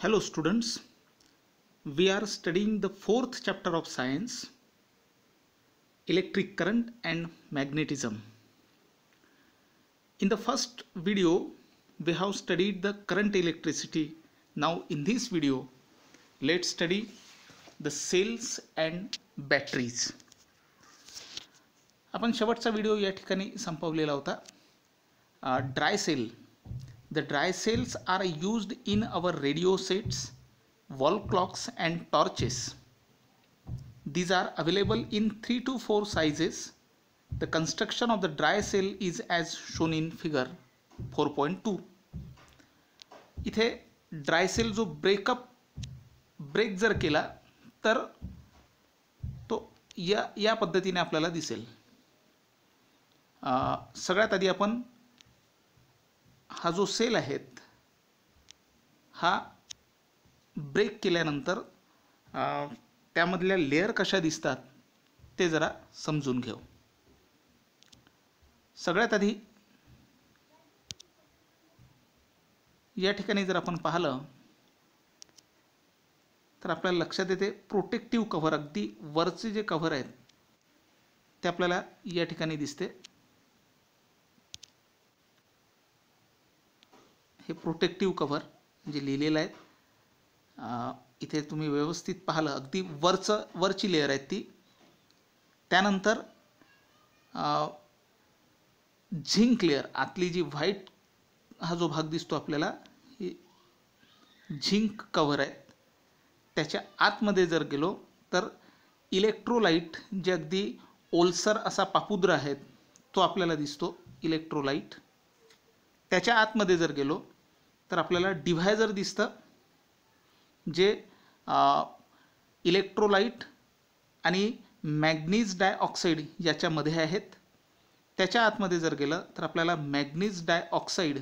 Hello students, we are studying the fourth chapter of science, electric current and magnetism. In the first video, we have studied the current electricity. Now in this video, let's study the cells and batteries. आपण शेवटचा video या ठिकाणी संपवलेला होता. Dry cell. The dry cells are used in our radio sets, wall clocks and torches. These are available in 3 to 4 sizes. The construction of the dry cell is as shown in figure 4.2. इथे dry sale जो break जर केला तर तो या पद्धतीने आपल्याला दिसेल. सगळ्यात आधी आपण हा जो सेल आहेत हा ब्रेक केल्यानंतर त्यामधल्या लेयर कशा दिसतात ते जरा समजून घेऊ. सगळ्यात आधी या ठिकाणी जर आपण पाहिलं तर आपल्याला लक्षात येते प्रोटेक्टिव्ह कव्हर, अगदी वरचे जे कव्हर आहेत ते आपल्याला या ठिकाणी दिसते. हे प्रोटेक्टिव्ह कव्हर जे लिहिलेलं आहे इथे तुम्ही व्यवस्थित पाहिलं अगदी वरची लेयर आहे ती. त्यानंतर झिंक लेयर, आतली जी व्हाईट हा जो भाग दिसतो आपल्याला ही झिंक कव्हर आहे. त्याच्या आतमध्ये जर गेलो तर इलेक्ट्रोलाइट जे अगदी ओलसर असा पापुद्रा आहे तो आपल्याला दिसतो, इलेक्ट्रोलाइट. त्याच्या आतमध्ये जर गेलो तर आपल्याला डिव्हायझर दिसतं जे इलेक्ट्रोलाइट आणि मॅग्नीज डायऑक्साईड याच्यामध्ये आहेत. त्याच्या आतमध्ये जर गेलं तर आपल्याला मॅग्नीज डायऑक्साईड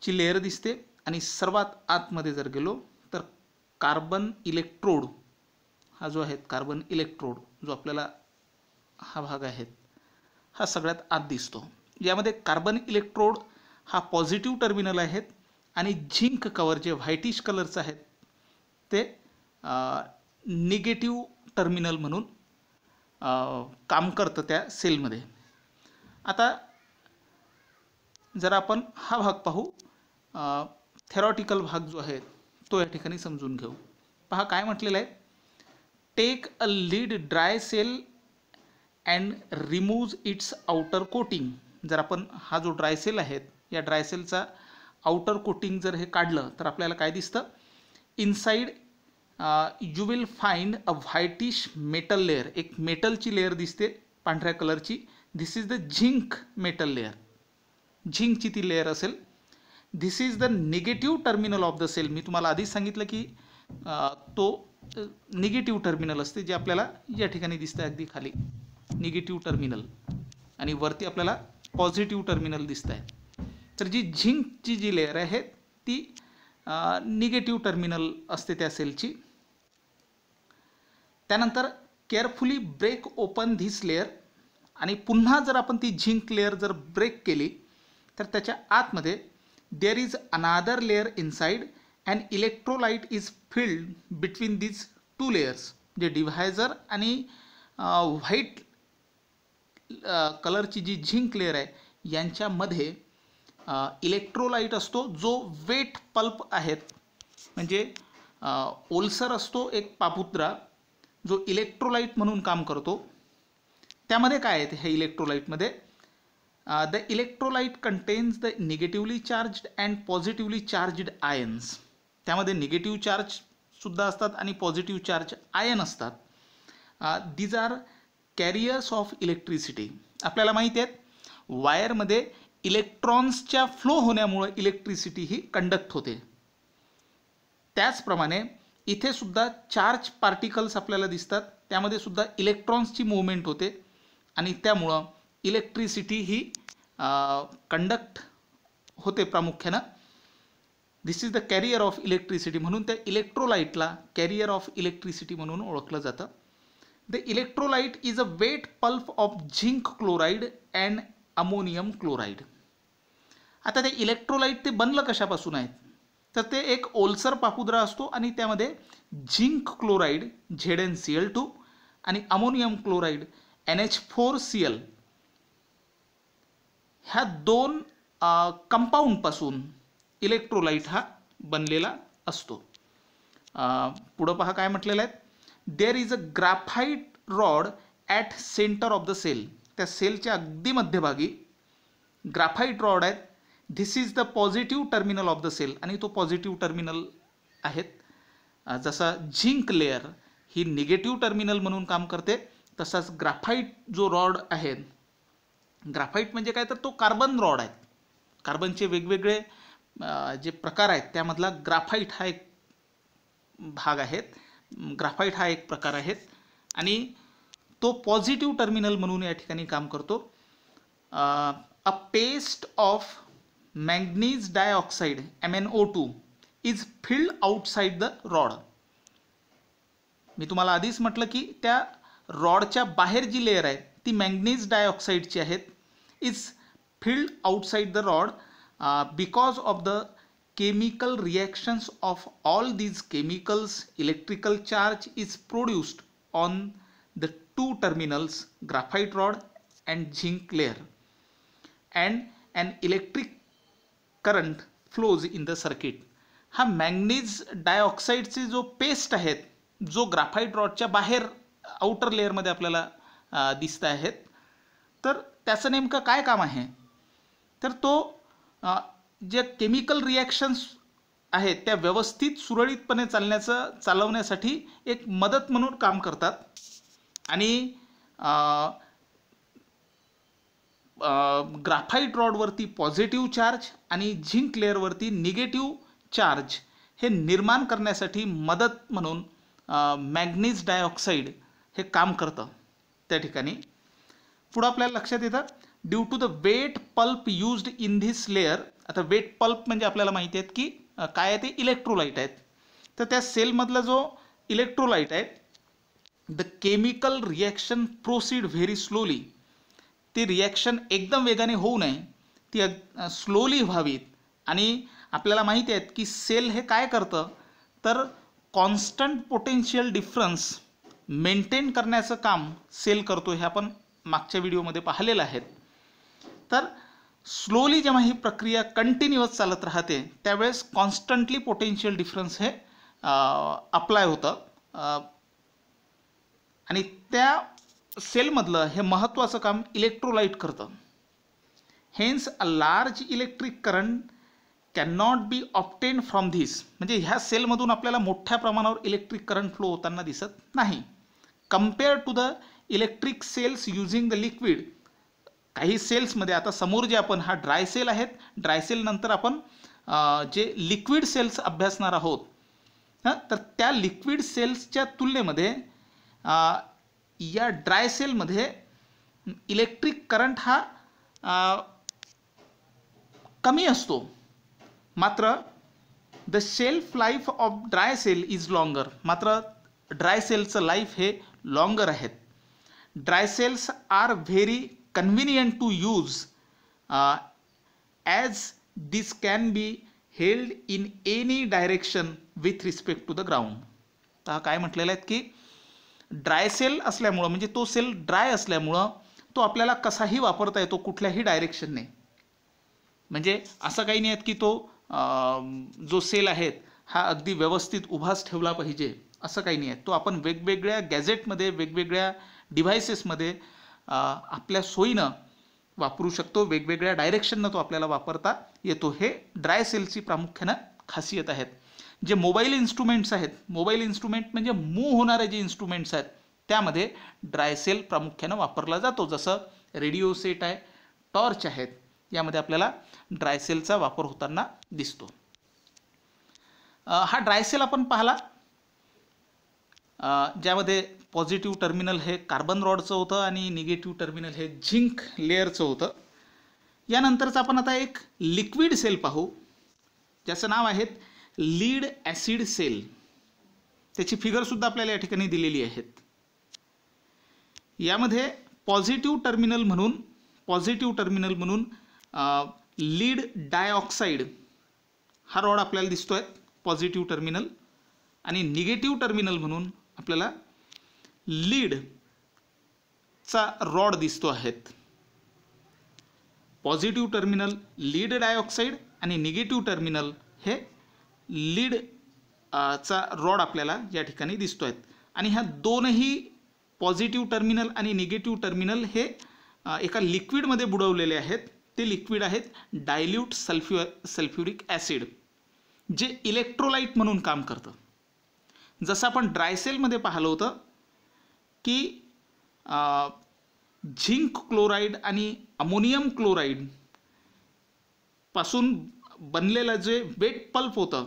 ची लेयर दिसते आणि सर्वात आतमध्ये जर गेलो तर कार्बन इलेक्ट्रोड हा जो आहे कार्बन इलेक्ट्रोड जो आपल्याला हा भाग आहे हा सगळ्यात आत दिसतो. यामध्ये कार्बन इलेक्ट्रोड हा पॉझिटिव्ह टर्मिनल आहेत आणि झिंक कव्हर जे व्हाईटिश कलरचं आहेत ते निगेटिव्ह टर्मिनल म्हणून काम करतं त्या सेलमध्ये. आता जर आपण हा भाग पाहू, थेरॉटिकल भाग जो आहे तो या ठिकाणी समजून घेऊ. पहा काय म्हटलेलं आहे, take a lead dry cell and remove its outer coating. जर आपण हा जो ड्राय सेल आहे या ड्राय सेलचा आउटर कोटिंग जर हे काढलं तर आपल्याला काय दिसतं, inside you will find a whitish metal layer. एक मेटलची लेअर दिसते पांढऱ्या कलरची. This is the zinc metal layer, झिंकची ती लेअर असेल. This is the negative terminal of the cell. मी तुम्हाला आधीच सांगितलं की तो निगेटिव्ह टर्मिनल असते जे आपल्याला या ठिकाणी दिसतं अगदी खाली, निगेटिव्ह टर्मिनल, आणि वरती आपल्याला पॉझिटिव्ह टर्मिनल दिसत आहे. तर जी झिंकची जी लेअर आहे ती निगेटिव्ह टर्मिनल असते त्या सेलची. त्यानंतर carefully break open this layer, आणि पुन्हा जर आपण ती झिंक लेअर जर ब्रेक केली तर त्याच्या आतमध्ये there is another layer inside and electrolyte is filled between these two layers. जे डिव्हायझर आणि व्हाईट कलरची जी झिंक लेअर आहे यांच्यामध्ये इलेक्ट्रोलाइट असतो जो वेट पल्प आहेत, म्हणजे ओलसर असतो एक पापुत्रा जो इलेक्ट्रोलाइट म्हणून काम करतो. त्यामध्ये काय आहे हे इलेक्ट्रोलाइटमध्ये, the electrolyte contains the negatively charged and positively charged ions. त्यामध्ये निगेटिव्ह चार्ज सुद्धा असतात आणि पॉझिटिव्ह चार्ज आयन असतात. These are carriers of electricity. आपल्याला माहिती आहे वायरमध्ये इलेक्ट्रॉन्सच्या फ्लो होण्यामुळे इलेक्ट्रिसिटी ही कंडक्ट होते. त्याचप्रमाणे इथे सुद्धा चार्ज पार्टिकल्स आपल्याला दिसतात, त्यामध्ये सुद्धा इलेक्ट्रॉन्सची मूवमेंट होते आणि त्यामुळं इलेक्ट्रिसिटी ही कंडक्ट होते प्रामुख्यानं. This is the carrier of electricity, म्हणून त्या इलेक्ट्रोलाइटला कॅरियर ऑफ इलेक्ट्रिसिटी म्हणून ओळखलं जातं. The electrolyte is a wet pulp of zinc chloride and ammonium chloride. आता ते इलेक्ट्रोलाइट ते बनलं कशापासून आहेत तर ते एक ओलसर पापुद्रा असतो आणि त्यामध्ये झिंक क्लोराईड ZnCl2 आणि अमोनियम क्लोराईड NH4Cl ह्या दोन कंपाऊंडपासून इलेक्ट्रोलाइट हा बनलेला असतो. पुढं पहा काय म्हटलेलं आहे, there is a graphite rod at centre of the cell. त्या सेलच्या अगदी मध्यभागी ग्राफाईट रॉड आहेत. This is the positive terminal of the cell आणि तो पॉझिटिव्ह टर्मिनल आहेत. जसा झिंक लेअर ही निगेटिव्ह टर्मिनल म्हणून काम करते, तसाच ग्राफाईट जो रॉड आहे, ग्राफाईट म्हणजे काय तर तो कार्बन रॉड आहे. कार्बनचे वेगवेगळे जे प्रकार आहेत त्यामधला ग्राफाईट हा एक भाग आहेत. ग्राफाईट हा एक प्रकार आहे आणि तो पॉझिटिव्ह टर्मिनल म्हणून या ठिकाणी काम करतो. A paste of manganese dioxide MnO2 is filled outside the rod. मी तुम्हाला आधीच म्हटलं की त्या रॉडच्या बाहेर जी लेअर आहे ती मॅंगनीज डायऑक्साईडची आहेत. Is filled outside the rod because of the chemical reactions of all these chemicals, electrical charge is produced on the two terminals, graphite rod and zinc layer, and an electric current flows in the circuit. हा manganese डायऑक्साईडचे जो paste आहेत जो graphite रॉडच्या बाहेर outer लेअरमध्ये आपल्याला दिसत आहेत, तर त्याचं नेमकं काय काम आहे, तर तो जे केमिकल रिॲक्शन्स आहेत त्या व्यवस्थित सुरळीतपणे चालवण्यासाठी एक मदत म्हणून काम करतात. आणि ग्राफाईट रॉडवरती पॉझिटिव्ह चार्ज आणि झिंक लेअरवरती निगेटिव्ह चार्ज हे निर्माण करण्यासाठी मदत म्हणून मॅंगनीज डायऑक्साईड हे काम करतं त्या ठिकाणी. पुढं आपल्याला लक्षात येतं, due to the wet pulp used in this layer. आता वेट पल्प म्हणजे आपल्याला माहिती आहेत की काय आहे, ते इलेक्ट्रोलाइट आहेत. तर त्या सेलमधला जो इलेक्ट्रोलाइट आहे, the chemical reaction proceed very slowly. ती रिॲक्शन एकदम वेगाने होऊ नये, ती स्लोली व्हावीत. आणि आपल्याला माहिती आहे की सेल हे काय करतं, तर कॉन्स्टंट पोटेन्शियल डिफरन्स मेंटेन करण्याचं काम सेल करतो. हे आपण मागच्या व्हिडिओमध्ये पाहिलेलं आहे. तर स्लोली जेव्हा ही प्रक्रिया कंटिन्युअस चालत राहते त्यावेळेस कॉन्स्टंटली पोटेन्शियल डिफरन्स हे अप्लाय होतं आणि त्या सेलमधलं हे महत्त्वाचं काम इलेक्ट्रोलाइट करतं. Hence a large electric current can not be obtained from this. म्हणजे ह्या सेलमधून आपल्याला मोठ्या प्रमाणावर इलेक्ट्रिक करंट फ्लो होताना दिसत नाही, compare to the electric cells using the liquid. काही सेल्समध्ये आता समोर जे आपण हा ड्राय सेल आहेत, ड्राय सेल नंतर आपण जे लिक्विड सेल्स अभ्यासणार आहोत, तर त्या लिक्विड सेल्सच्या तुलनेमध्ये या ड्राय सेलमध्ये इलेक्ट्रिक करंट हा कमी असतो. मात्र the shelf life of dry cell is longer. मात्र ड्राय सेलचं लाईफ हे लॉंगर आहेत. Dry cells are very convenient to use as this can be held in any direction with respect to the ground. तर काय म्हटलेलं आहे की dry sale असल्यामुळं, म्हणजे तो सेल ड्राय असल्यामुळं तो आपल्याला कसाही वापरता येतो कुठल्याही डायरेक्शनने. म्हणजे असं काही नाही आहे की तो जो सेल आहेत हा अगदी व्यवस्थित उभाच ठेवला पाहिजे, असं काही नाही आहे. तो आपण वेगवेगळ्या गॅजेटमध्ये, वेगवेगळ्या डिव्हायसेसमध्ये आपल्या सोयीनं वापरू शकतो. वेगवेगळ्या डायरेक्शननं तो आपल्याला वापरता येतो. हे ड्राय सेलची प्रामुख्यानं खासियत आहेत. जे मोबाईल इन्स्ट्रुमेंट्स आहेत, मोबाईल इन्स्ट्रुमेंट म्हणजे मूव्ह होणारे जे इन्स्ट्रुमेंट्स आहेत त्यामध्ये ड्राय सेल प्रामुख्यानं वापरला जातो. जसं रेडिओ सेट आहे, टॉर्च आहेत, यामध्ये आपल्याला ड्राय सेलचा वापर होताना दिसतो. हा ड्राय सेल आपण पाहिला, ज्यामध्ये पॉझिटिव्ह टर्मिनल हे कार्बन रॉडचं होतं आणि निगेटिव्ह टर्मिनल हे झिंक लेअरचं होतं. यानंतरच आपण आता एक लिक्विड सेल पाहू, ज्याचं नाव आहे लीड ॲसिड सेल. त्याची फिगरसुद्धा आपल्याला या ठिकाणी दिलेली आहेत. यामध्ये पॉझिटिव्ह टर्मिनल म्हणून लीड डायऑक्साईड हा रॉड आपल्याला दिसतोय पॉझिटिव्ह टर्मिनल, आणि निगेटिव्ह टर्मिनल म्हणून आपल्याला लीडचा रॉड दिसतो आहेत. पॉझिटिव्ह टर्मिनल लीड डायऑक्साईड आणि निगेटिव्ह टर्मिनल हे लीड चा रॉड आपल्याला या ठिकाणी दिसतो आहेत. आणि ह्या दोनही पॉझिटिव्ह टर्मिनल आणि निगेटिव्ह टर्मिनल हे एका लिक्विडमध्ये बुडवलेले आहेत. ते लिक्विड आहेत डायल्यूट सल्फ्युरिक ॲसिड, जे इलेक्ट्रोलाइट म्हणून काम करतं. जसं आपण ड्रायसेलमध्ये पाहिलं होतं की झिंक क्लोराईड आणि अमोनियम क्लोराईड पासून बनलेलं जे वेट पल्प होतं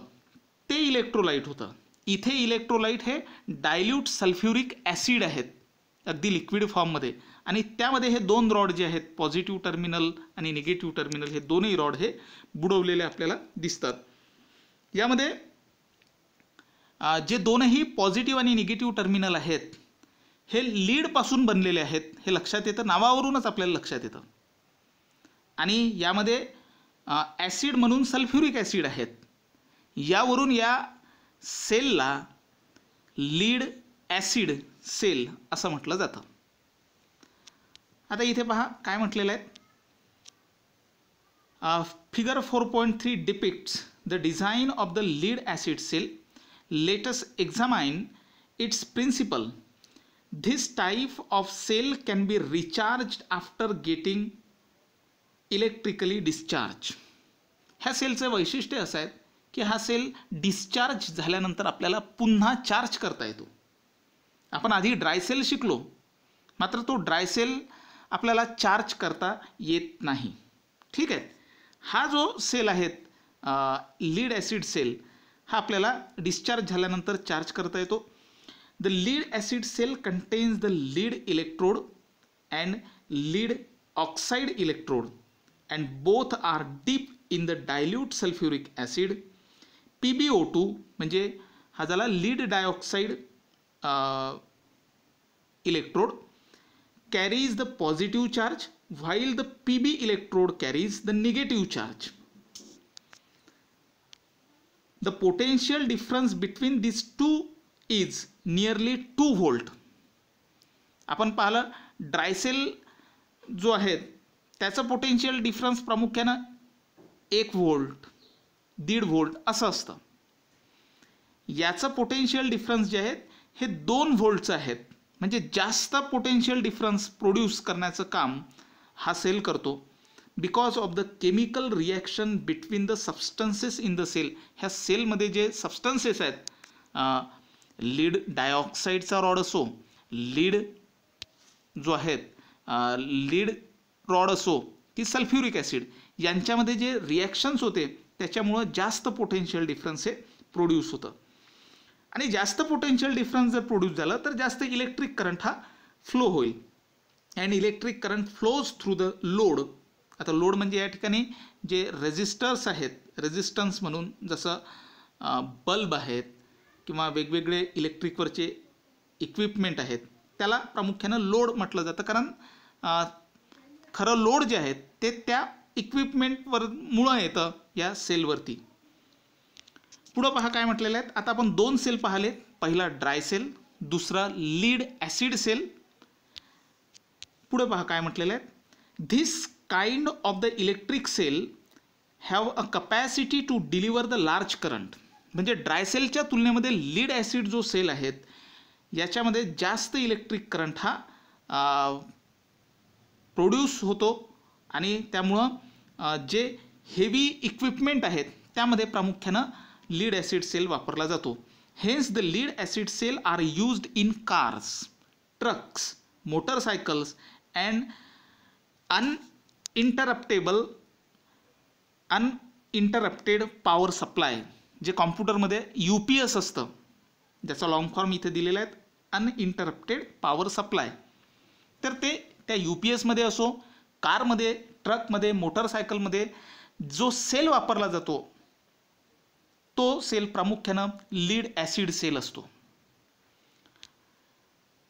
ते इलेक्ट्रोलाइट होतं. इथे इलेक्ट्रोलाइट हे डायल्यूट सल्फ्युरिक ॲसिड आहेत अगदी लिक्विड फॉर्ममध्ये, आणि त्यामध्ये हे दोन रॉड जे आहेत पॉझिटिव्ह टर्मिनल आणि निगेटिव्ह टर्मिनल हे दोन्ही रॉड हे बुडवलेले आपल्याला दिसतात. यामध्ये जे दोनही पॉझिटिव्ह आणि निगेटिव्ह टर्मिनल आहेत हे लीडपासून बनलेले आहेत, हे लक्षात येतं, नावावरूनच आपल्याला लक्षात येतं. आणि यामध्ये ॲसिड म्हणून सल्फ्युरिक ॲसिड आहेत. यावरून या सेलला लीड ॲसिड सेल असं म्हटलं जातं. आता इथे पहा काय म्हटलेलं आहे. Figure 4.3 depicts the design of the lead acid cell. Let us examine its principle. This type of cell can be recharged after getting electrically discharged. ह्या सेलचं वैशिष्ट्य असं आहे की हा सेल डिस्चार्ज झाल्यानंतर आपल्याला पुन्हा चार्ज करता येतो. आपण आधी ड्रायसेल शिकलो, मात्र तो ड्रायसेल आपल्याला चार्ज करता येत नाही. ठीक आहे. हा जो सेल आहे लीड ॲसिड सेल, हा आपल्याला डिस्चार्ज झाल्यानंतर चार्ज करता येतो. The lead acid cell contains the lead electrode and lead oxide electrode and both are deep in the dilute sulphuric acid. PbO2 म्हणजे हा झाला lead dioxide electrode, carries the positive charge while the Pb electrode carries the negative charge. The potential difference between these two is nearly 2 volt. आपण पाहिलं ड्रायसेल जो आहे त्याचं potential difference प्रामुख्यानं 1 volt 1.5 volt असं असतं. याचं पोटेन्शियल डिफरन्स जे आहेत हे 2 व्होल्टचं आहेत. म्हणजे जास्त पोटेन्शियल डिफरन्स प्रोड्यूस करण्याचं काम हा सेल करतो. Because of the chemical reaction between the substances in the cell. ह्या सेलमध्ये जे सबस्टन्सेस आहेत, लीड डायऑक्साईडचा रॉड असो, लीड जो आहेत लीड रॉड असो की सल्फ्युरिक ॲसिड, यांच्यामध्ये जे रिॲक्शन्स होते त्याच्यामुळं जास्त पोटेन्शियल डिफरन्स हे प्रोड्यूस होतं. आणि जास्त पोटेन्शियल डिफरन्स जर प्रोड्यूस झालं तर जास्त इलेक्ट्रिक करंट हा फ्लो होईल. And electric current flows through the load. आता लोड म्हणजे या ठिकाणी जे रेजिस्टर्स आहेत, रेजिस्टन्स म्हणून जसं बल्ब आहेत किंवा वेगवेगळे इलेक्ट्रिकवरचे इक्विपमेंट आहेत, त्याला प्रामुख्यानं लोड म्हटलं जातं. कारण खरं लोड जे आहेत ते त्या इक्विपमेंटवर मुळं येतं या सेलवरती. पुढं पहा काय म्हटलेलं आहे. आता आपण 2 सेल पाहिले, पहिला ड्राय सेल, दुसरा लीड ॲसिड सेल. पुढे पहा काय म्हटलेलं आहे. This kind of the electric cell have a capacity to deliver the large current. म्हणजे ड्राय सेलच्या तुलनेमध्ये लीड ॲसिड जो सेल आहेत याच्यामध्ये जास्त इलेक्ट्रिक करंट हा प्रोड्यूस होतो आणि त्यामुळं जे हेवी इक्विपमेंट आहेत त्यामध्ये प्रामुख्यानं लीड ॲसिड सेल वापरला जातो. Hence the lead acid cell are used in cars, trucks, motorcycles and uninterrupted power supply. जे कॉम्प्युटरमध्ये UPS असतं, ज्याचा लॉंग फॉर्म इथे दिलेला आहे, अनइंटरप्टेड पॉवर सप्लाय. तर ते त्या UPSमध्ये असो, कारमध्ये, ट्रकमध्ये, मोटरसायकलमध्ये जो सेल वापरला जातो तो सेल प्रामुख्यानं लीड ॲसिड सेल असतो.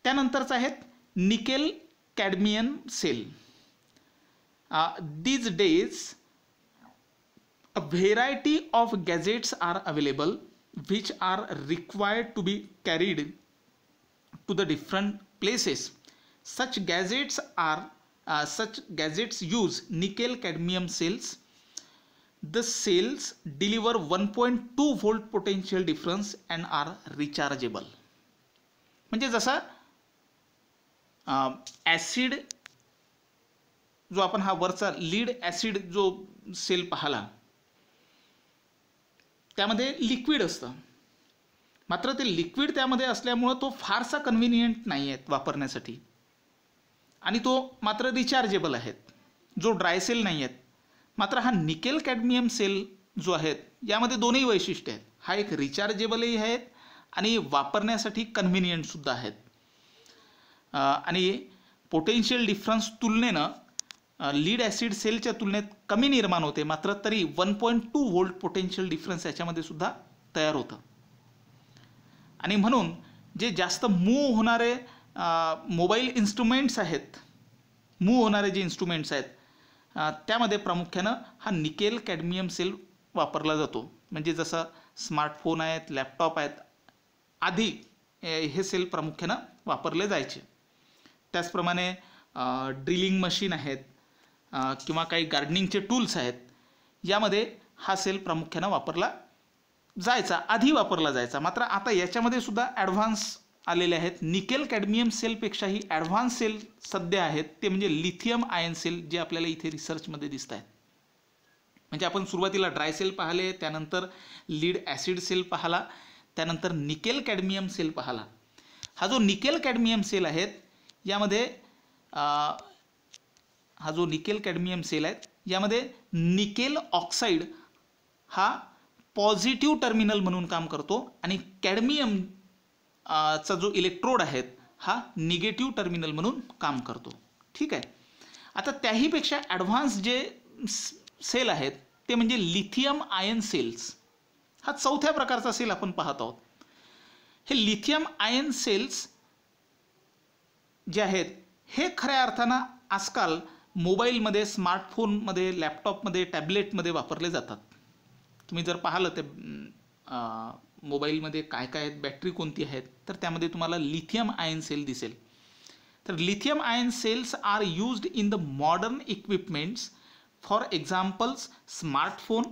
त्यानंतरच आहेत nickel cadmium cell. These days A variety of gadgets are available which are required to be carried to the different places. Such gadgets use nickel cadmium cells. The cells deliver 1.2 volt potential difference and are rechargeable. म्हणजे जसा acid जो आपण हा वरचा lead acid जो sale पाहिला त्यामध्ये liquid असतं, मात्र ते लिक्विड त्यामध्ये असल्यामुळं तो फारसा कन्व्हिनियंट नाही आहे वापरण्यासाठी आणि तो मात्र रिचार्जेबल आहेत, जो ड्राय सेल नाही आहेत. मात्र हा निकेल कॅडमियम सेल जो आहेत यामध्ये दोन्ही वैशिष्ट्य आहेत. हा एक रिचार्जेबलही आहेत आणि वापरण्यासाठी कन्व्हिनियंटसुद्धा आहेत. आणि पोटेन्शियल डिफरन्स तुलनेनं लीड ॲसिड सेलच्या तुलनेत कमी निर्माण होते, मात्र तरी 1.2 व्होल्ट पोटेन्शियल डिफरन्स याच्यामध्ये सुद्धा तयार होतं. आणि म्हणून जे जास्त मूव्ह होणारे मोबाईल इन्स्ट्रुमेंट्स आहेत, मूव्ह होणारे जे इन्स्ट्रुमेंट्स आहेत त्यामध्ये प्रामुख्यानं हा निकेल कॅडमियम सेल वापरला जातो. म्हणजे जसं स्मार्टफोन आहेत, लॅपटॉप आहेत, आधी हे सेल प्रामुख्यानं वापरले जायचे. त्याचप्रमाणे ड्रिलिंग मशीन आहेत किंवा काही गार्डनिंगचे टूल्स आहेत, यामध्ये हा सेल प्रामुख्यानं वापरला जायचा, आधी वापरला जायचा. मात्र आता याच्यामध्ये सुद्धा ॲडव्हान्स आलेले आहेत. निकेल कॅडमियम सेलपेक्षाही ॲडव्हान्स सेल सध्या आहेत, ते म्हणजे लिथियम आयन सेल, जे आपल्याला इथे रिसर्चमध्ये दिसत आहेत. म्हणजे आपण सुरुवातीला ड्राय सेल पाहिले, त्यानंतर लीड ॲसिड सेल पाहिला, त्यानंतर निकेल कॅडमियम सेल पाहिला. हा जो निकेल कॅडमियम सेल आहेत यामध्ये हा जो निकेल कॅडमियम सेल आहेत यामध्ये निकेल ऑक्साईड हा पॉझिटिव्ह टर्मिनल म्हणून काम करतो आणि कॅडमियम चा जो इलेक्ट्रोड आहेत हा निगेटिव्ह टर्मिनल म्हणून काम करतो. ठीक आहे. आता त्याहीपेक्षा ॲडव्हान्स जे सेल आहेत ते म्हणजे लिथियम आयन सेल्स. हा चौथ्या प्रकारचा सेल आपण पाहत आहोत. हे लिथियम आयन सेल्स जे आहेत हे खऱ्या अर्थानं आजकाल मोबाईलमध्ये, स्मार्टफोनमध्ये, लॅपटॉपमध्ये, टॅबलेटमध्ये वापरले जातात. तुम्ही जर पाहिलं ते मोबाईलमध्ये काय काय आहेत, बॅटरी कोणती आहेत, तर त्यामध्ये तुम्हाला लिथियम आयन सेल दिसेल. तर lithium ion cells are used in the modern equipments, for examples smartphone,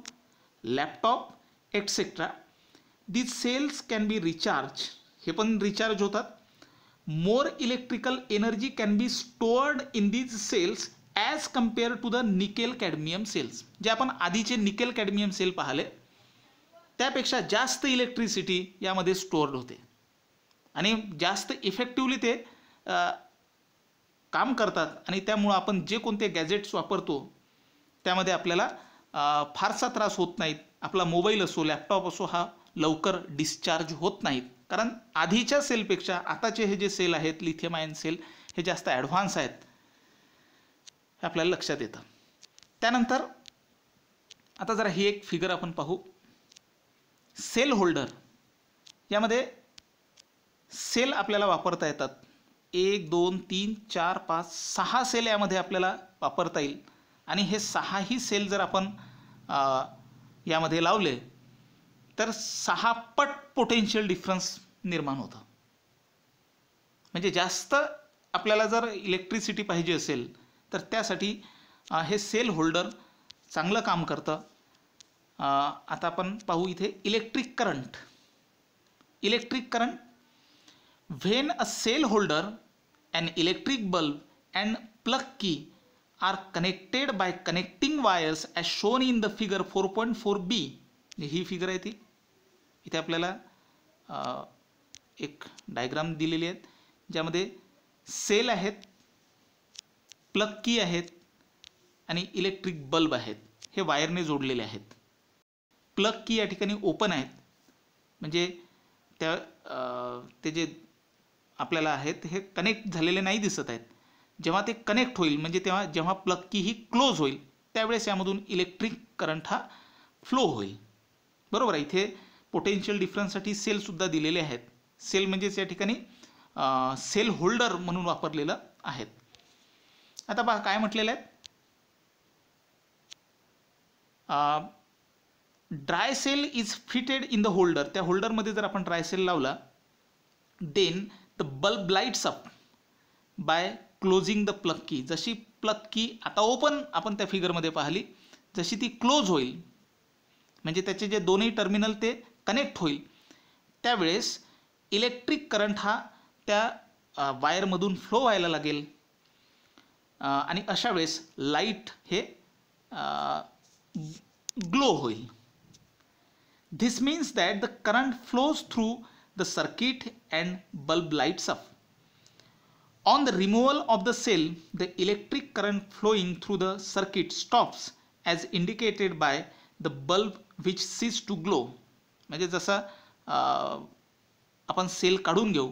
laptop etcetera. These cells can be recharge, हे पण रिचार्ज होतात. More electrical energy can be stored in these cells as compare to the nickel cadmium cells. जे आपण आधीचे nickel cadmium sale पाहिले त्यापेक्षा जास्त electricity यामध्ये स्टोअर्ड होते आणि जास्त इफेक्टिव्हली ते काम करतात. आणि त्यामुळं आपण जे कोणते गॅजेट्स वापरतो त्यामध्ये आपल्याला फारसा त्रास होत नाहीत. आपला मोबाईल असो, लॅपटॉप असो, हा लवकर डिस्चार्ज होत नाहीत, कारण आधीच्या सेलपेक्षा आताचे हे जे सेल आहेत लिथियम आयन सेल हे जास्त ॲडव्हान्स आहेत, हे आपल्याला लक्षात येतं. त्यानंतर आता जरा ही एक फिगर आपण पाहू. सेल होल्डर, यामध्ये सेल आपल्याला वापरता येतात. 1 2 3 4 5 6 सेल यामध्ये आपल्याला वापरता येईल. आणि हे 6ही सेल जर आपण यामध्ये लावले तर 6 पट पोटेन्शियल डिफरन्स निर्माण होतं. म्हणजे जास्त आपल्याला जर इलेक्ट्रिसिटी पाहिजे असेल तर त्यासाठी हे सेल होल्डर चांगलं काम करतं. आता आपण पाहू इथे electric current. Electric current, when a cell holder, an electric bulb and plug key are connected by connecting wires as shown in the figure 4.4b. He figure आहे ती. इथे आपल्याला एक डायग्राम दिलेली आहेत ज्यामध्ये सेल आहेत, प्लग की आहेत आणि इलेक्ट्रिक बल्ब आहेत. हे वायरने जोडलेले आहेत. प्लग की या ठिकाणी ओपन आहेत, म्हणजे ते जे आपल्याला आहेत हे कनेक्ट झालेले नाही दिसत आहेत. जेव्हा ते कनेक्ट होईल, म्हणजे जेव्हा प्लग की ही क्लोज होईल त्यावेळेस यामधून इलेक्ट्रिक करंट हा फ्लो होईल. बरोबर आहे. इथे पोटेन्शियल डिफरन्ससाठी सेलसुद्धा दिलेले आहेत. सेल म्हणजेच या ठिकाणी सेल होल्डर म्हणून वापरलेलं आहेत. आता पहा काय म्हटलेलं आहे. Dry cell is fitted in the holder, त्या होल्डरमध्ये जर आपण ड्राय सेल लावला, then the bulb lights up by closing the plug key. जशी प्लग की आता ओपन आपण त्या फिगरमध्ये पाहिली, जशी ती क्लोज होईल म्हणजे त्याचे जे दोन्ही टर्मिनल ते कनेक्ट होईल, त्यावेळेस इलेक्ट्रिक करंट हा त्या वायरमधून फ्लो व्हायला लागेल आणि अशा वेळेस लाईट हे ग्लो होईल. This means that the current flows through the circuit and bulb lights up. On the removal of the cell, the electric current flowing through the circuit stops as indicated by the bulb which ceases to glow. म्हणजे जसं आपण sale काढून घेऊ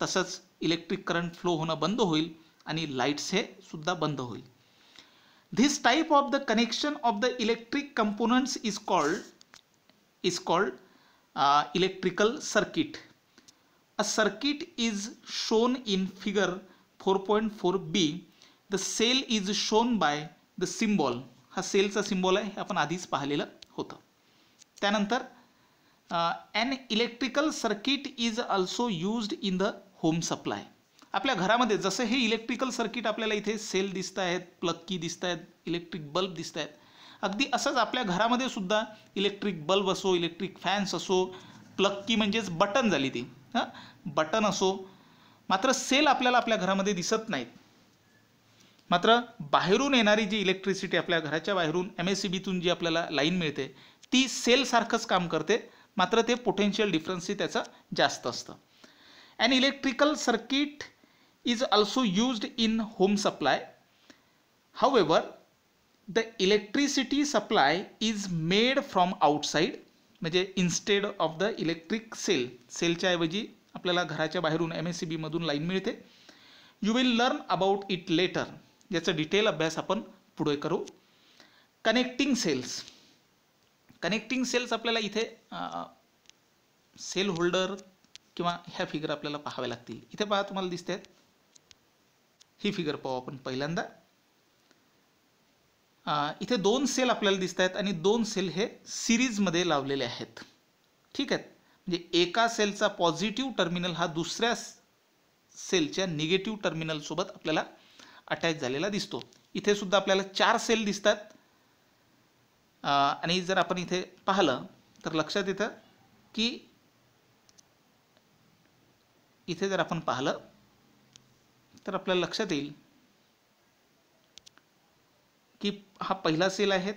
तसंच electric current flow होणं बंद होईल आणि लाईट्स हे सुद्धा बंद होईल. This type of the connection of the electric components is called electrical circuit. A circuit is shown in figure 4.4b. The cell is shown by the symbol. हा सेलचा symbol आहे, हे आपण आधीच पाहिलेलं होतं. त्यानंतर an electrical circuit is also used in the home supply. आपल्या घरामध्ये जसं हे इलेक्ट्रिकल सर्किट आपल्याला इथे सेल दिसत आहेत, प्लग की दिसत आहेत, इलेक्ट्रिक बल्ब दिसत आहेत, अगदी असंच आपल्या घरामध्ये सुद्धा इलेक्ट्रिक बल्ब असो, इलेक्ट्रिक फॅन्स असो, प्लग की म्हणजेच बटन झाली ती, बटन असो, मात्र सेल आपल्याला आपल्या घरामध्ये दिसत नाहीत. मात्र बाहेरून येणारी जी इलेक्ट्रिसिटी आपल्या घराच्या बाहेरून MACBतून जी आपल्याला लाईन मिळते ती सेलसारखंच काम करते, मात्र ते पोटेन्शियल डिफरन्स त्याचं जास्त असतं. An electrical circuit is also used in home supply. However, the electricity supply is made from outside. म्हणजे instead of the electric cell, सेलच्या ऐवजी आपल्याला घराच्या बाहेरून MACB मधून लाईन मिळते. You will learn about it later. याचा डिटेल अभ्यास आपण पुढे करू. Connecting cells. कनेक्टिंग सेल्स आपल्याला इथे सेल होल्डर किंवा ह्या फिगर आपल्याला पाहाव्या लागतील. इथे पहा तुम्हाला दिसते ही फिगर पाहू आपण पहिल्यांदा. इथे दोन सेल आपल्याला दिसत आहेत आणि दोन सेल हे सिरीजमध्ये लावलेले आहेत. ठीक आहे, म्हणजे एका सेलचा पॉझिटिव्ह टर्मिनल हा दुसऱ्या सेलच्या निगेटिव्ह टर्मिनल सोबत आपल्याला अटॅच झालेला दिसतो. इथे सुद्धा आपल्याला 4 सेल दिसतात आणि जर आपण इथे पाहिलं तर लक्षात येतं की इथे जर आपण पाहिलं तर आपल्याला लक्षात येईल की हा पहिला सेल आहे.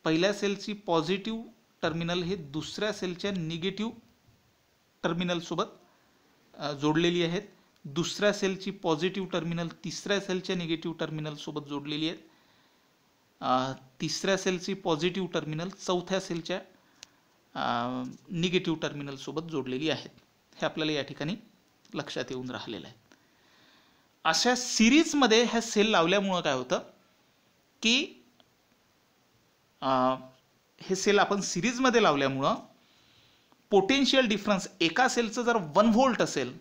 पहिल्या सेलची पॉझिटिव्ह टर्मिनल हे दुसऱ्या सेलच्या निगेटिव्ह टर्मिनल सोबत जोडलेली आहेत. दुसऱ्या सेलची पॉझिटिव्ह टर्मिनल तिसऱ्या सेलच्या निगेटिव्ह टर्मिनल सोबत जोडलेली आहेत. तिसऱ्या सेलची पॉझिटिव्ह टर्मिनल चौथ्या सेलच्या निगेटिव्ह टर्मिनल सोबत जोडलेली आहेत. हे आपल्याला या ठिकाणी लक्षात येऊन राहिलेलं आहे. अशा सिरीजमध्ये ह्या सेल लावल्यामुळं काय होतं की हे सेल आपण सिरीजमध्ये लावल्यामुळं पोटेन्शियल डिफरन्स एका सेलचं जर 1 व्होल्ट असेल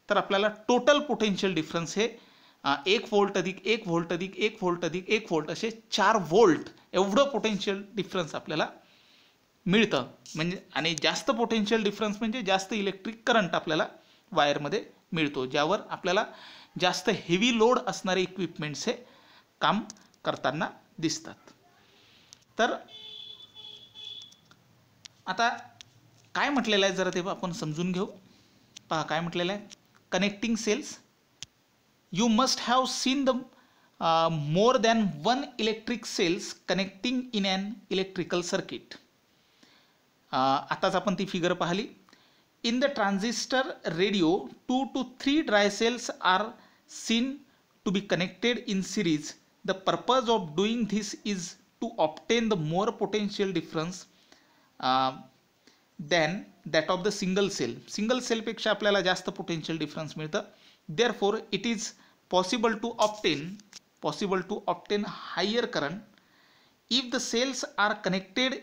तर आपल्याला टोटल पोटेन्शियल डिफरन्स हे 1 व्होल्ट अधिक 1 व्होल्ट अधिक 1 व्होल्ट अधिक 1 व्होल्ट असे 4 व्होल्ट एवढं पोटेन्शियल डिफरन्स आपल्याला मिळतं. म्हणजे आणि जास्त पोटेन्शियल डिफरन्स म्हणजे जास्त इलेक्ट्रिक करंट आपल्याला वायरमध्ये मिळतो, ज्यावर आपल्याला जास्त हेवी लोड असणारे इक्विपमेंट्स हे काम करताना दिसतात. तर आता काय म्हटलेलं आहे जरा ते आपण समजून घेऊ. पहा काय म्हटलेलं आहे. Connecting cells. You must have seen the more than one electric cells connecting in an electrical circuit. आताच आपण ती फिगर पाहिली. In the transistor radio, 2 to 3 dry cells are seen to be connected in series. The purpose of doing this is to obtain the more potential difference than that of the single cell. Single cell पेक्षा आपल्याला जास्त potential difference मिळतं. Therefore, it is possible to obtain higher current if the cells are connected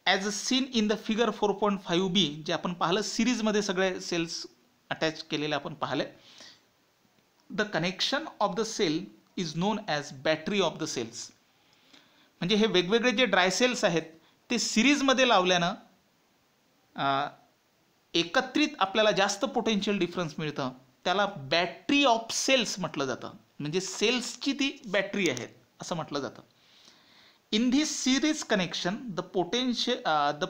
as seen in the figure 4.5b. जे आपण पाहिलं सिरीजमध्ये सगळे cells attach केलेले आपण पाहिले. The connection of the cell is known as battery of the cells. म्हणजे हे वेगवेगळे जे ड्राय सेल्स आहेत ते सिरीजमध्ये लावल्यानं एकत्रित आपल्याला जास्त पोटेन्शियल डिफरन्स मिळतं, त्याला बॅटरी ऑफ सेल्स म्हटलं जातं. म्हणजे सेल्सची ती बॅटरी आहे असं म्हटलं जातं. In this series connection, the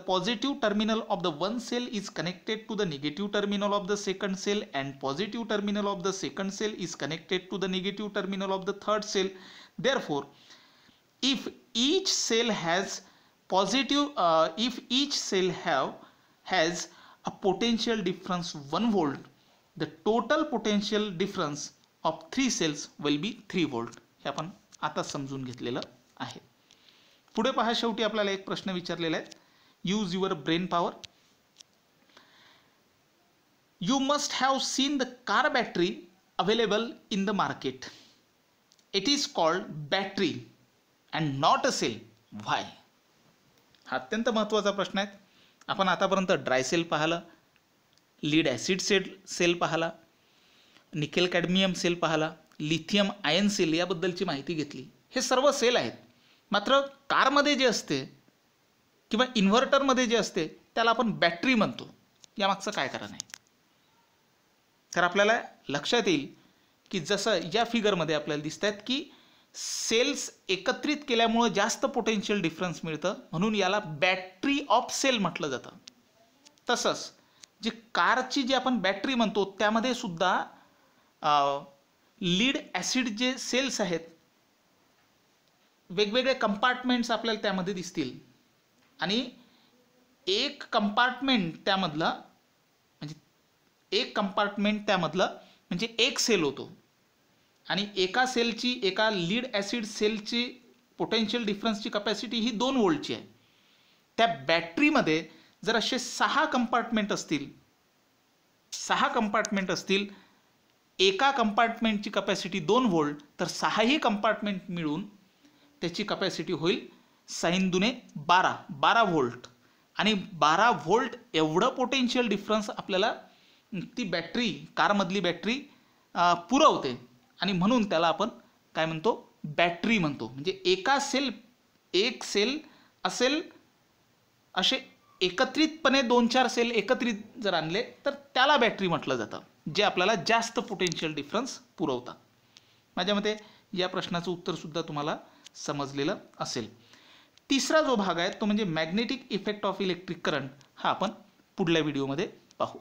positive terminal of the one cell is connected to the negative terminal of the second cell, and positive terminal of the second cell is connected to the negative terminal of the third cell. Therefore, if each cell has has a potential difference 1 volt, the total potential difference of 3 cells will be 3 volt. हे आपण आता समजून घेतलेलं आहे. पुढे पहा, शेवटी आपल्याला एक प्रश्न विचारलेला आहे. Use your brain power. You must have seen the car battery available in the market. It is called battery and not a cell. Why? हा अत्यंत महत्त्वाचा प्रश्न आहे. आपण आतापर्यंत ड्राय सेल पाहिलं, लीड ॲसिड सेल पाहिला, निकेल कॅडमियम सेल पाहिला, लिथियम आयन सेल याबद्दलची माहिती घेतली. हे सर्व सेल आहेत. मात्र कारमध्ये जे असते किंवा इन्व्हर्टरमध्ये जे असते त्याला आपण बॅटरी म्हणतो. यामागचं काय कारण आहे? तर आपल्याला लक्षात येईल की जसं या फिगरमध्ये आपल्याला दिसत आहेत की सेल्स एकत्रित केल्यामुळं जास्त पोटेन्शियल डिफरन्स मिळतं, म्हणून याला बॅटरी ऑफ सेल म्हटलं जातं. तसंच जी कारची जी आपण बॅटरी म्हणतो त्यामध्ये सुद्धा लीड ॲसिड जे सेल्स आहेत, वेगवेगळे कंपार्टमेंट्स आपल्याला त्यामध्ये दिसतील, आणि एक कंपार्टमेंट त्यामधलं म्हणजे एक सेल होतो, आणि एका सेलची, एका लीड ॲसिड सेलची पोटेन्शियल डिफरन्सची कपॅसिटी ही 2 व्होल्टची आहे. त्या बॅटरीमध्ये जर असे 6 कंपार्टमेंट असतील, एका कंपार्टमेंटची कपॅसिटी 2 व्होल्ट, तर 6ही कंपार्टमेंट मिळून त्याची कपॅसिटी होईल 6 दुने 12 व्होल्ट. आणि 12 व्होल्ट एवढं पोटेन्शियल डिफरन्स आपल्याला ती बॅटरी, कारमधली बॅटरी पुरवते, आणि म्हणून त्याला आपण काय म्हणतो? बॅटरी म्हणतो. म्हणजे एक सेल असेल असे एकत्रितपणे 2-4 सेल एकत्रित जर आणले तर त्याला बॅटरी म्हटलं जातं, जे आपल्याला जास्त पोटेन्शियल डिफरन्स पुरवतात. माझ्या मते या प्रश्नाचं उत्तर सुद्धा तुम्हाला समजलेलं असेल. तिसरा जो भाग आहे तो म्हणजे magnetic effect of electric current. हा आपण पुढल्या व्हिडिओमध्ये पाहू.